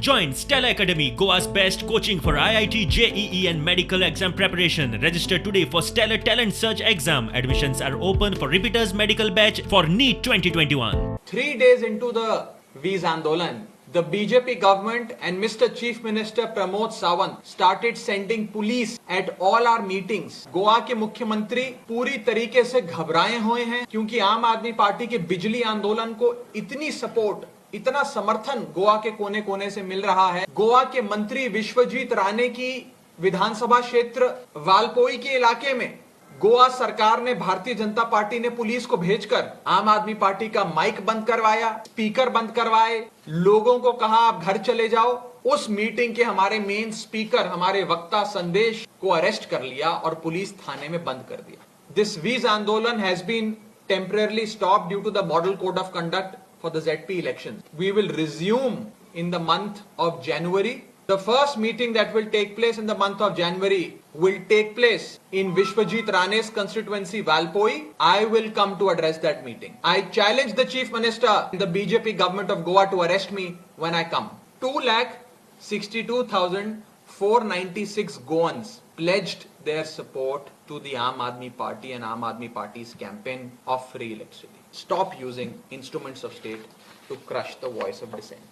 Join Stella Academy, Goa's best coaching for IIT, JEE and medical exam preparation. Register today for Stellar Talent Search exam. Admissions are open for repeaters medical batch for NEET 2021. 3 days into the Vees Andolan, the BJP government and Mr. Chief Minister Pramod Sawant started sending police at all our meetings. Goa के मुख्यमंत्री पूरी तरीके से घबराए हुए हैं क्योंकि आम आदमी पार्टी के बिजली आंदोलन को इतनी सपोर्ट, इतना समर्थन गोवा के कोने कोने से मिल रहा है। गोवा के मंत्री विश्वजीत राणे की विधानसभा क्षेत्र वालपोई के इलाके में गोवा सरकार ने, भारतीय जनता पार्टी ने पुलिस को भेजकर आम आदमी पार्टी का माइक बंद करवाया, स्पीकर बंद करवाए, लोगों को कहा आप घर चले जाओ। उस मीटिंग के हमारे मेन स्पीकर, हमारे वक्ता संदेश को अरेस्ट कर लिया और पुलिस थाने में बंद कर दिया। दिस वीज आंदोलन has been temporarily stopped due to the model code of conduct for the ZP elections. We will resume in the month of January. The first meeting that will take place in the month of January will take place in Vishwajit Rane's constituency, Valpoi. I will come to address that meeting. I challenge the Chief Minister and the BJP government of Goa to arrest me when I come. 2,62,496 Goans pledged their support to the Aam Aadmi Party and Aam Aadmi Party's campaign of free electricity. Stop using instruments of state to crush the voice of dissent.